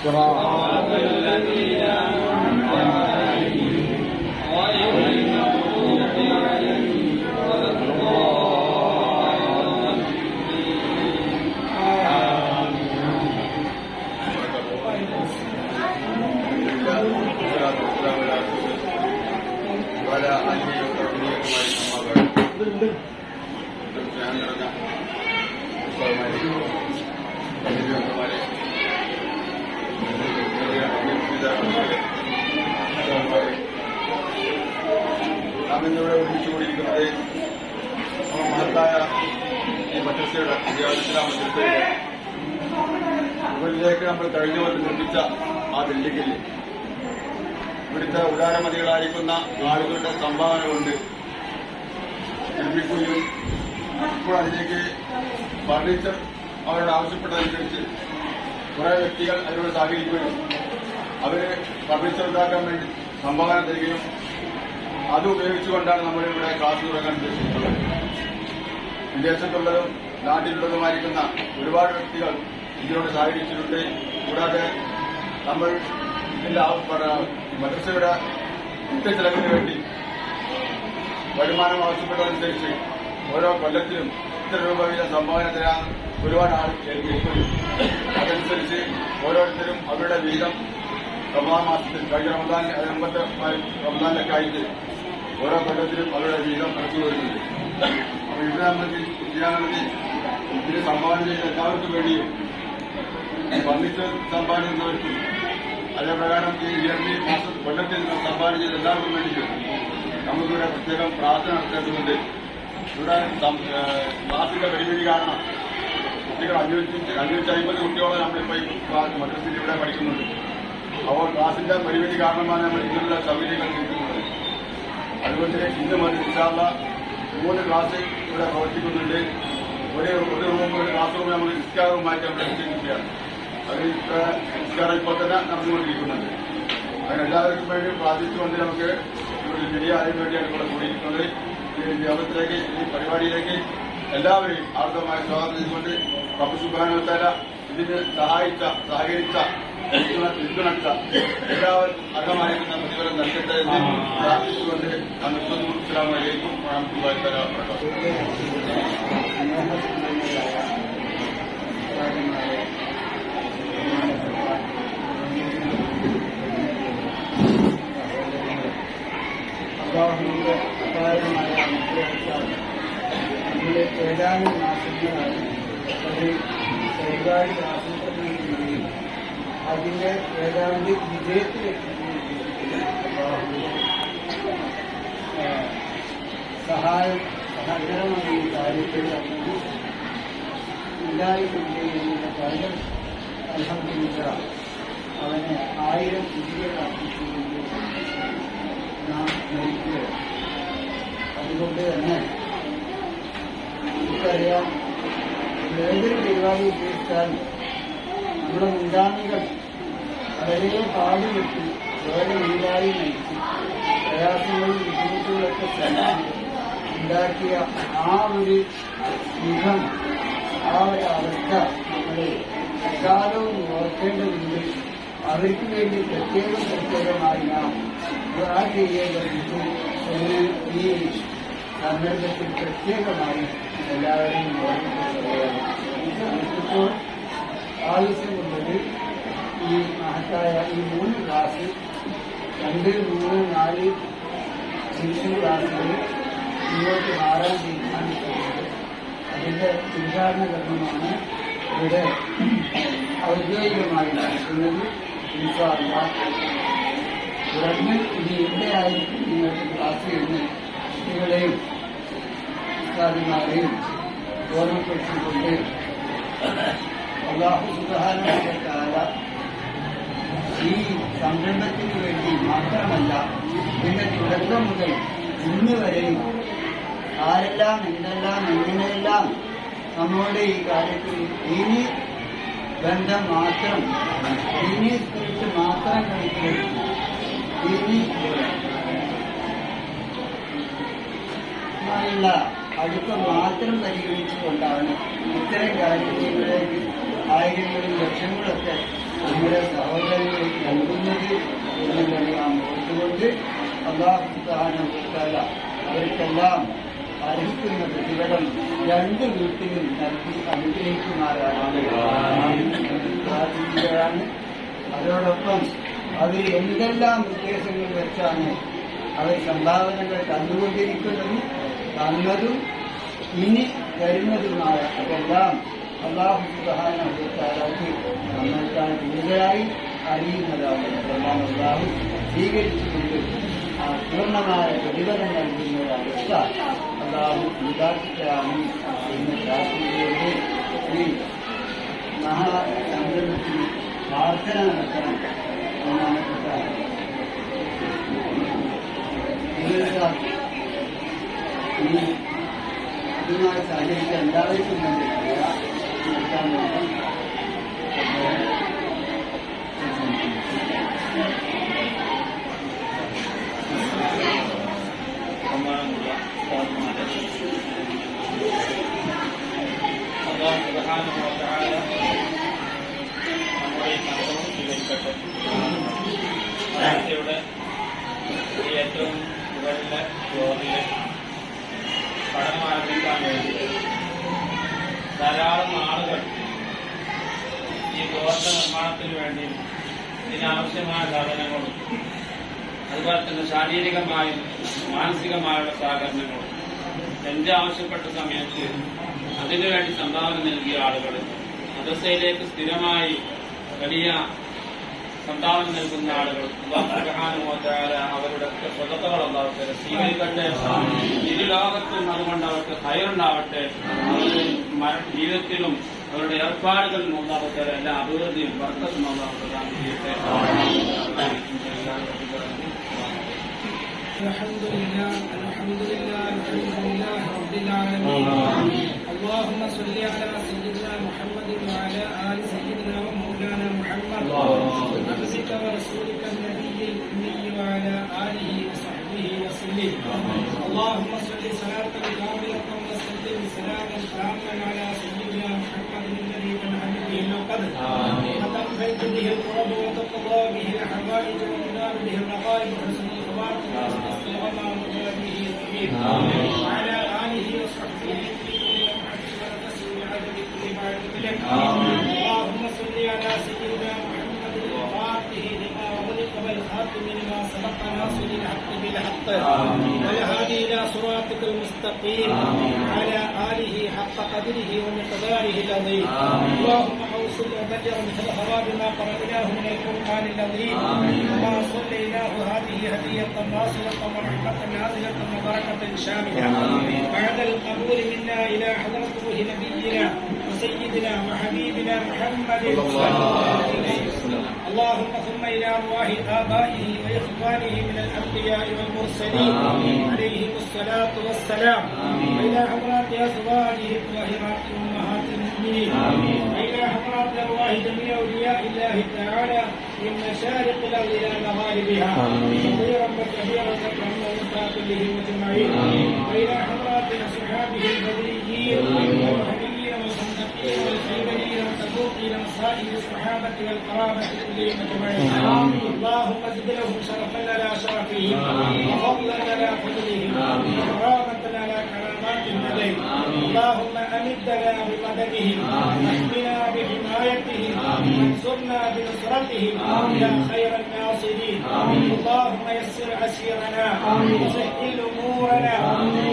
صراط الذين أنعمت عليهم غير المغضوب عليهم ولا الضالين. ولا أن يكرمني നാം ഇന്നിവിടെ ഒരുമിച്ചുകൂടിയിരിക്കുന്നത് മഹത്തായ ഈ മദ്രസയുടെ ഇസ്ലാം മദ്രസയുടെ മുകളിലേക്ക് നമ്മൾ കഴിഞ്ഞ കൊല്ലം നിർമ്മിച്ച ആ ബിൽഡിംഗിൽ ഇവിടുത്തെ ഉദാരമതികളായിരിക്കുന്ന ആളുകളുടെ സംഭാവന കൊണ്ട് നിർമ്മിക്കുകയും ഇപ്പോൾ അതിലേക്ക് ഫർണിച്ചർ അവരോട് ആവശ്യപ്പെട്ടതനുസരിച്ച് കുറെ വ്യക്തികൾ അതിനോട് സഹകരിക്കുകയും അവര് ഫർണിച്ചർ ഉണ്ടാക്കാൻ വേണ്ടി സംഭാവന തരികയും അത് ഉപയോഗിച്ചുകൊണ്ടാണ് നമ്മളിവിടെ ക്ലാസ് തുടങ്ങാൻ ഉദ്ദേശിക്കുന്നത്. വിദേശത്തുള്ളതും നാട്ടിലുള്ളതുമായിരിക്കുന്ന ഒരുപാട് വ്യക്തികൾ ഇതിനോട് സഹകരിച്ചിട്ടുണ്ട്. കൂടാതെ നമ്മൾ ഇതിന്റെ മദ്രസയുടെ നിത്യച്ചെലവിന് വേണ്ടി വരുമാനം ആവശ്യപ്പെട്ടതനുസരിച്ച് ഓരോ കൊല്ലത്തിലും ഇത്ര രൂപ വീതം സംഭാവന തരാൻ ഒരുപാട് ആൾ ഏൽപ്പിക്കുന്നു. അതനുസരിച്ച് ഓരോരുത്തരും അവരുടെ വീതം റമദാൻ മാസത്തിൽ കഴിഞ്ഞ റമദാനിലൊക്കെ ആയിട്ട് ഓരോ കൊല്ലത്തിലും അവരുടെ വീതം നടത്തി വരുന്നുണ്ട്. അപ്പോൾ ഇവിടെ നമ്മൾ ചെയ്യാനുള്ളത് ഇതിന് സംഭാവന ചെയ്ത എല്ലാവർക്കും വേണ്ടിയും ഫർണിച്ചർ സംഭാവന ചെയ്യുന്നവർക്കും അതേപ്രകാരം ഈ ഇയർലി മാസം കൊല്ലത്തിൽ സംഭാവന ചെയ്ത എല്ലാവർക്കും വേണ്ടിയും നമുക്കിവിടെ പ്രത്യേകം പ്രാർത്ഥന നടത്തേണ്ടതുണ്ട്. ഇവിടെ ക്ലാസിന്റെ പരിമിതി കാരണം കുട്ടികൾ 550 കുട്ടികളെ നമ്മളിപ്പോൾ മദ്രസയിൽ ഇവിടെ പഠിക്കുന്നുണ്ട്. അപ്പോൾ ക്ലാസിന്റെ പരിമിതി കാരണമാണ് നമ്മൾ ഇതിനുള്ള സൗകര്യങ്ങൾ കിട്ടുന്നത്. അതുകൊണ്ട് ഇന്ന് മുതൽ ഇൻഷാല്ലാ 3 ക്ലാസ് ഇവിടെ പ്രവർത്തിക്കുന്നുണ്ട്. ഒരു റൂം ഒരു ക്ലാസ് റൂം നമ്മൾ നിസ്കാര റൂമായിട്ട് നമ്മൾ നിശ്ചയിക്കുകയാണ്. അത് നിസ്കാരം ഇപ്പോൾ തന്നെ നടന്നുകൊണ്ടിരിക്കുന്നുണ്ട്. അങ്ങനെ എല്ലാവർക്കും വേണ്ടി പ്രാർത്ഥിച്ചുകൊണ്ട് നമുക്ക് ഒരു ചെറിയ അതിന് വേണ്ടിയാണ് ഇവിടെ കൂടിയിരിക്കുന്നത്. ഈ യോഗത്തിലേക്ക് ഈ പരിപാടിയിലേക്ക് എല്ലാവരെയും ആർദ്രമായ സ്വാഗതം ചെയ്തുകൊണ്ട് റബ്ബ് സുബ്ഹാനഹു വ തആല ഇതിന് സഹകരിച്ച പിന്തുണച്ച എല്ലാവർക്കും അർഹമായിരിക്കുന്ന പ്രതിഫലം നൽകട്ടെ എന്ന് പ്രാർത്ഥിച്ചുകൊണ്ട് നിർത്തുന്നു. അസ്സലാമു അലൈക്കും വറഹ്മത്തുള്ളാഹി തആല അല്ലാഹുവിന്റെ അപാരമായ അനുഗ്രഹത്താൽ നമ്മുടെ ഏതാനും മാസങ്ങളായി അത് പരിപാടി ആസൂത്രണത്തിനുവേണ്ടി അതിന്റെ ഏതാണ്ട് വിജയത്തിലെത്തുന്ന സഹകരമായ കാര്യത്തിൽ ഉണ്ടായിക്കൊണ്ടേയിരുന്ന കാര്യം അൽഹംദുലില്ലാ അവന് 1000 വിജയമാക്കിക്കൊണ്ട് നാം നയിക്കുകയാണ്. അതുകൊണ്ട് തന്നെ നമുക്കറിയാം, ഏതൊരു പരിപാടി ഉപയോഗിച്ചാലും നമ്മുടെ മുൻഗാമികൾ വളരെ പാടുപെട്ട് വേറെ നീരായി നയിച്ച് പ്രയാസങ്ങളും ബുദ്ധിമുട്ടുകളൊക്കെ സഹിച്ച് ഉണ്ടാക്കിയ ആ ഒരു മുഖം, ആ ഒരു അവസ്ഥ നമ്മൾ എക്കാലവും ഓർക്കേണ്ടതുണ്ട്. അവർക്ക് വേണ്ടി പ്രത്യേകമായി നാം ദുആ ചെയ്യേണ്ടതുണ്ട് എന്ന് ഈ സന്ദർഭത്തിൽ പ്രത്യേകമായി എല്ലാവരെയും ഓർമ്മിപ്പിക്കുകയാണ്. നമുക്കിപ്പോൾ ആവശ്യമുള്ളത് ഈ മഹത്തായ ഈ 3 ക്ലാസ് 2, 3, 4 ഡിവിഷൻ ക്ലാസുകൾ ഇങ്ങോട്ട് മാറാൻ തീരുമാനിച്ചിട്ടുണ്ട്. അതിന്റെ ഉദ്ഘാടന കർമ്മമാണ് ഇവിടെ ഔദ്യോഗികമായി നടക്കുന്നത്. ഇൻഷാ അല്ലാഹ് തുടർന്ന് ഇനി എവിടെയായിരിക്കും നിങ്ങൾക്ക് ക്ലാസ് ചെയ്യുന്ന കുട്ടികളെയും ഉസ്താദുമാരെയും ഓർമ്മപ്പെടുത്തിക്കൊണ്ട് അല്ലാഹു സുബ്ഹാനഹു വ തആല ഈ സംരംഭത്തിന് വേണ്ടി മാത്രമല്ല, ഇതിന്റെ തുടക്കം മുതൽ ഇന്ന് വരെയും ആരെല്ലാം എന്തെല്ലാം എങ്ങനെയെല്ലാം നമ്മളുടെ ഈ കാര്യത്തിൽ ഇനി ബന്ധം മാത്രം, ഇനി സ്പിരിറ്റ് മാത്രം കളിക്കുന്നു, ഇനി ുള്ള അടുപ്പം മാത്രം പരിഗണിച്ചുകൊണ്ടാണ് ഇത്തരം കാര്യങ്ങളിലേക്ക് ആയിരങ്ങളും ലക്ഷങ്ങളൊക്കെ നമ്മുടെ സഹോദരങ്ങൾക്ക് നൽകുന്നത് എന്നുള്ളത് നാം ഓർത്തുകൊണ്ട് അല്ലാഹു സുബ്ഹാനഹു വ തആല അവർക്കെല്ലാം അർഹിക്കുന്ന പ്രതിഫലം രണ്ട് വീട്ടിലും നൽകി അനുഗ്രഹിക്കുമാറാണ്. അതോടൊപ്പം അവർ എന്തെല്ലാം ഉദ്ദേശങ്ങൾ വെച്ചാണ് അവർ സംഭാവനകൾ തന്നുകൊണ്ടിരിക്കുന്നതും തന്നതും ഇനി തരുന്നതുമായ അതെല്ലാം അല്ലാഹു സുബ്ഹാനഹു വ തആലക്ക് നമ്മൾക്കാണ് കൂടുതലായി അറിയുന്നതാണ്. അതെല്ലാം അല്ലാഹു സ്വീകരിച്ചുകൊണ്ട് ആ പൂർണ്ണമായ പ്രതിഫലം നൽകുന്ന അവസ്ഥ അല്ലാഹു ഉണ്ടാക്കുകയാണ് എന്ന് പ്രാർത്ഥിച്ചുകൊണ്ട് ഈ മഹാസംരംഭത്തിന് പ്രാർത്ഥന നടത്തണം ഒന്നാമത്തെ ഇതുമായി സഹകരിക്കാൻ എല്ലാവർക്കും വേണ്ടി നടത്താൻ വേണം. അല്ലാഹു സുബ്ഹാനഹു വ തആല നമ്മുടെ ഈ സംഗമം സ്വീകരിക്കട്ടെ. ആഴ്ചയുടെ ഈ ഏറ്റവും മുകളിലെ ഫ്ലോറിലെ പഠനം ആരംഭിക്കാൻ വേണ്ടി ധാരാളം ആളുകൾ ഈ ഗോത്ര നിർമ്മാണത്തിന് വേണ്ടി ഇതിനാവശ്യമായ സാധനങ്ങളും അതുപോലെ തന്നെ ശാരീരികമായും മാനസികമായുള്ള സഹകരണങ്ങളും ആവശ്യപ്പെട്ട സമയത്ത് അതിനുവേണ്ടി സംഭാവന നൽകിയ ആളുകൾ, മദ്രസയിലേക്ക് സ്ഥിരമായി വലിയ സംഭാവന നൽകുന്ന ആളുകൾ, അല്ലാഹു സുബ്ഹാനഹു വ തആല അവരുടെ സ്വതക്കകൾ അല്ലാഹു തആല സ്വീകരിക്കട്ടെ. ഇരു ലോകത്തും അതുകൊണ്ട് അവർക്ക് ഖൈറുണ്ടാവട്ടെ. അവരുടെ ജീവിതത്തിലും അവരുടെ ഏർപ്പാടുകളിലും അല്ലാഹു തആല എല്ലാ അഭിവൃദ്ധിയും ബർക്കത്തും അല്ലാഹു പ്രദാനം ചെയ്യട്ടെ. الحمد لله رب العالمين. اللهم صل على سيدنا محمد وعلى آل سيدنا ومولانا محمد عبدك ورسولك النبي الأمي وعلى آله وصحبه وسلم. اللهم صل صلاة كاملة وسلم سلاما تاما على سيدنا محمد الذي تنحل به القدر وتنفذ به القرب وتقضى به الحوائج وتنال به الرغائب وحسن الخواتم واستغفر به الكبير وعلى آله وصحبه اللهم صل على سيدنا محمد الفاتح لما أغلق والخاتم لما سبق ناصر الحق بالحق والهادي إلى صراطك المستقيم وعلى آله حق قدره ومقداره العظيم. اللهم أوصل وبلغ مثل ثواب ما قرأناه من القرآن العظيم وما صليناه هذه هدية ناصرة ورحمة نازلة وبركة شاملة بعد القبول منا إلى حضرة روح نبينا وسيدنا وحبيبنا محمد صلى الله عليه وسلم. اللهم ثم إلى أرواح آبائه وإخوانه من الأنبياء والمرسلين عليهم الصلاة والسلام وإلى حضرات أزواجه الطاهرات أمهات المؤمنين وإلى حضرات أرواح جميع أولياء الله تعالى من مشارق الأرض إلى مغاربها صغيرا وكبيرا وكبيرا وكبيرا كلهم أجمعين وإلى حضرات أصحابه البدريين والمهديين والصديقين والخيريين والتبوقين وسائر الصحابة والقرابة كلهم أجمعين. اللهم زد لهم شرفا على شرفهم وفضلا على فضلهم وكرامة على كرامات لديهم. اللهم أمدنا بمددهم واحمنا بحمايتهم وانصرنا بنصرتهم يا خير الناصرين. اللهم يسر عسيرنا وسهل أمورنا.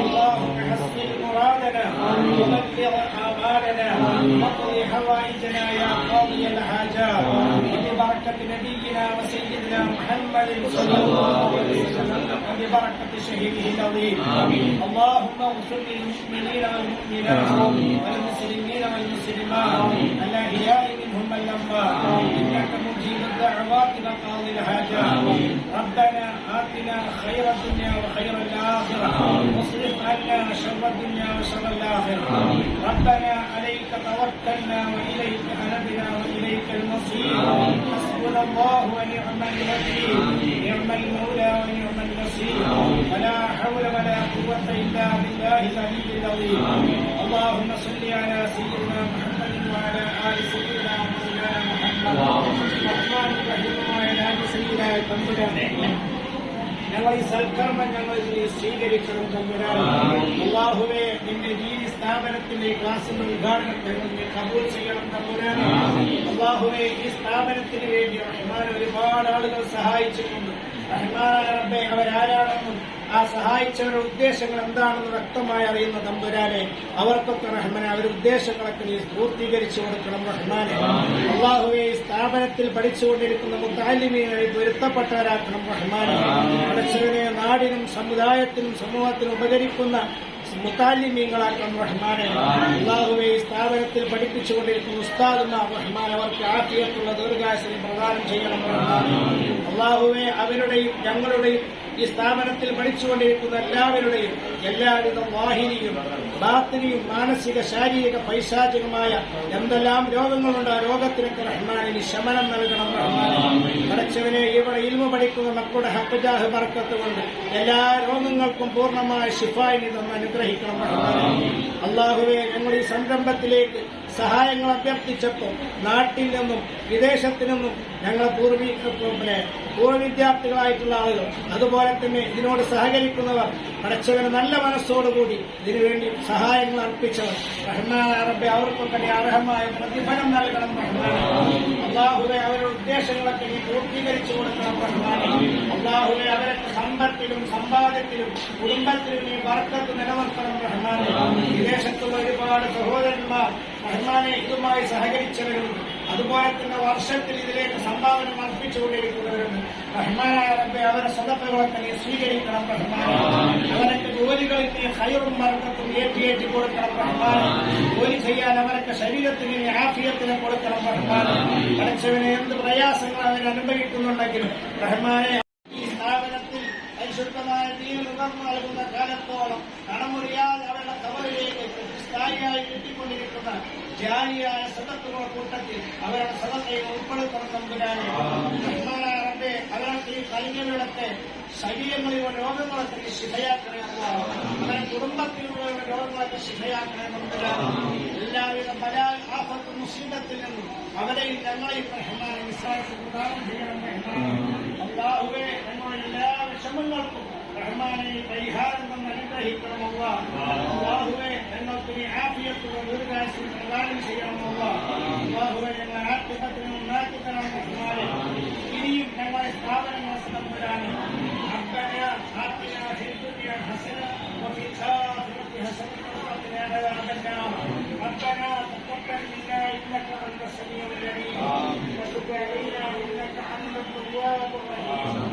اللهم حسن مرادنا وبلغ آمالنا واقض حوائجنا يا قاضي الحاجات وببركة نبينا وسيدنا محمد صلى الله عليه وسلم وببركة شهره العظيم اللهم اغفر للمؤمنين والمؤمنات والمسلمين والمسلمات الأحياء منهم والأموات إنك مجيب الدعوات وقاضي الحاجات ربنا آتنا خير الدنيا وخير الآخرة واصرف عنا شر الدنيا وشر الآخرة ربنا عليك توكلنا وإليك أنبنا وإليك المصير حسبنا الله ونعم الوكيل نعم المولى ونعم النصير ولا حول ولا قوة إلا بالله العلي العظيم اللهم صل على سيدنا محمد وعلى آل سيدنا مولانا محمد الرحمن الرحيم وعلى آل سيدنا തമ്പുരാനെ ഞങ്ങൾ ഈ സൽക്കർമ്മം ഞങ്ങൾ സ്വീകരിക്കണം തമ്പുരാൻ അല്ലാഹുവേ നിന്റെ ദീനി സ്ഥാപനത്തിന്റെ ക്ലാസിന്റെ ഉദ്ഘാടനം നീ കബൂൽ ചെയ്യണം തമ്പുരാൻ അല്ലാഹുവേ ഈ സ്ഥാപനത്തിന് വേണ്ടി റഹ്മാൻ ഒരുപാട് ആളുകൾ സഹായിച്ചിട്ടുണ്ട് റഹ്മാനായ റബ്ബേ അവരാരാണെന്നും ആ സഹായിച്ചവരുടെ ഉദ്ദേശങ്ങൾ എന്താണെന്ന് വ്യക്തമായി അറിയുന്ന തമ്പുരാനെ അവർക്കൊക്കെ റഹ്മാനെ അവരുടെ ഉദ്ദേശങ്ങളൊക്കെ നീ പൂർത്തീകരിച്ചു കൊടുക്കണം റഹ്മാനെ അല്ലാഹുവേ ഈ സ്ഥാപനത്തിൽ പഠിച്ചുകൊണ്ടിരിക്കുന്ന മുത്തഅല്ലിമീങ്ങളിൽ പൊരുത്തപ്പെട്ടവരാക്കണം റഹ്മാനെ പഠിച്ചവനെ നാടിനും സമുദായത്തിനും സമൂഹത്തിനും ഉപകരിക്കുന്ന മുത്താലിമീങ്ങളാക്കണം റഹ്മാനെ അല്ലാഹുവേ ഈ സ്ഥാപനത്തിൽ പഠിപ്പിച്ചുകൊണ്ടിരിക്കുന്ന ഉസ്താദുമാർ റഹ്മാൻ അവർക്ക് ആഫിയത്തുള്ള ദീർഘായുസ്സും പ്രദാനം ചെയ്യണം റഹ്മാനെ അല്ലാഹുവേ അവരുടെയും ഞങ്ങളുടെയും ഈ സ്ഥാപനത്തിൽ പഠിച്ചുകൊണ്ടിരിക്കുന്ന എല്ലാവരുടെയും എല്ലാവിധ വാഹിനിയും ബാത്തിനിയും മാനസിക ശാരീരിക പൈശാചികമായ എന്തെല്ലാം രോഗങ്ങളുണ്ട് ആ രോഗത്തിനൊക്കെ റഹ്മാനിന് ശമനം നൽകണം റഹ്മാനെ പഠിച്ചവനെ ഇവിടെ ഇൽമ പഠിക്കുന്ന മക്കളുടെ ഹഖ്ജാഹ് ബർക്കത്ത് കൊണ്ട് എല്ലാ രോഗങ്ങൾക്കും പൂർണ്ണമായ ശിഫായിനി തന്ന് അനുഗ്രഹിക്കണം റഹ്മാനെ അല്ലാഹുവേ ഞങ്ങൾ ഈ സംരംഭത്തിലേക്ക് സഹായങ്ങൾ അഭ്യർത്ഥിച്ചപ്പോൾ നാട്ടിൽ നിന്നും വിദേശത്തു നിന്നും ഞങ്ങളെ പൂർവ്വ വിദ്യാർത്ഥികളായിട്ടുള്ള ആളുകൾ അതുപോലെ തന്നെ ഇതിനോട് സഹകരിക്കുന്നവർ പഠിച്ചവന് നല്ല മനസ്സോടുകൂടി ഇതിനുവേണ്ടി സഹായങ്ങൾ അർപ്പിച്ചവർ റഹ്മാനായ റബ്ബേ അവർക്കൊക്കെ നീ അർഹമായ പ്രതിഫലം നൽകണം റഹ്മാനെ അല്ലാഹുവേ അവരുടെ ഉദ്ദേശങ്ങളൊക്കെ നീ പൂർത്തീകരിച്ചു കൊടുക്കണം റഹ്മാനെ അല്ലാഹുവേ അവരൊക്കെ സമ്പത്തിലും സമ്പാദ്യത്തിലും കുടുംബത്തിലും നീ ബർക്കത്ത് നിലനിർത്തണം റഹ്മാനെ വിദേശത്തുള്ള ഒരുപാട് സഹോദരന്മാർ റഹ്മാനെ ഇതുമായി സഹകരിച്ചവരുണ്ട് അതുപോലെ തന്നെ വർഷത്തിൽ ഇതിലേക്ക് സംഭാവന അർപ്പിച്ചുകൊണ്ടിരിക്കുന്നവരുണ്ട് റഹ്മാനായ റബ്ബേ അവരുടെ സദഖകളൊക്കെ നീ സ്വീകരിക്കണം റഹ്മാനെ അവരൊക്കെ ജോലികളിൽ നീ ഖൈറും ബർക്കത്തും ഏറ്റി കൊടുക്കണം റഹ്മാനെ ജോലി ചെയ്യാൻ അവരൊക്കെ ശരീരത്തിന് നീ ആഫിയത്തിനെ കൊടുക്കണം റഹ്മാനെ പഠിച്ചവനെ എന്ത് പ്രയാസങ്ങൾ അവർ അനുഭവിക്കുന്നുണ്ടെങ്കിലും റഹ്മാനെ ഈ സ്ഥാപനത്തിൽ പരിശുദ്ധമായ ദീൻ ഉണർന്നു നൽകുന്ന കാലത്തോളം കടമുറിയാതെ അവരുടെ കവറിലേക്ക് സ്ഥായിയായി കിട്ടിക്കൊണ്ടിരിക്കുന്ന ജാരിയായ സദഖകളുടെ കൂട്ടത്തിൽ അവരുടെ സദഖയെ ഉൾപ്പെടുത്തണം തമ്പുരാനെ റഹ്മാനായ റബ്ബേ അവർക്ക് ഈ കഴിഞ്ഞവിടത്തെ ശരീരങ്ങളിലുള്ള രോഗങ്ങളൊക്കെ നീ ശിഫയാക്കണേ അല്ലാഹ് അവരുടെ കുടുംബത്തിലുള്ള രോഗങ്ങളൊക്കെ ശിഫയാക്കണേ തമ്പുരാനെ എല്ലാവിധ ബലാൽ ആഫത്തും മുസീബത്തിൽ നിന്നും അവരെയും ഞങ്ങളെയും റഹ്മാനെ നിസ്സാരത്തിൽ പ്രദാനം ചെയ്യണം റഹ്മാനെ അല്ലാഹുവേ ഞങ്ങളുടെ എല്ലാ വിഷമങ്ങൾക്കും റഹ്മാനെ പരിഹാരം തന്ന് അനുഗ്രഹിക്കണം അല്ലാഹുവേ ഞങ്ങൾക്ക് നീ ആഫിയത്തുള്ള ദീർഘായുസ്സും പ്രദാനം ചെയ്യണം അല്ലാഹുവേ ഞങ്ങളെ ആത്മഹത്യനും നാട്ടിത്തരണം റഹ്മാനെ ഇനിയും ഞങ്ങളെ സ്ഥാപനങ്ങൾ തമ്പുരാനെ ربنا آتنا في الدنيا حسنة وفي الآخرة حسنة وقنا عذاب النار ربنا تقبل منا إنك أنت السميع العليم وتب علينا إنك أنت التواب الرحيم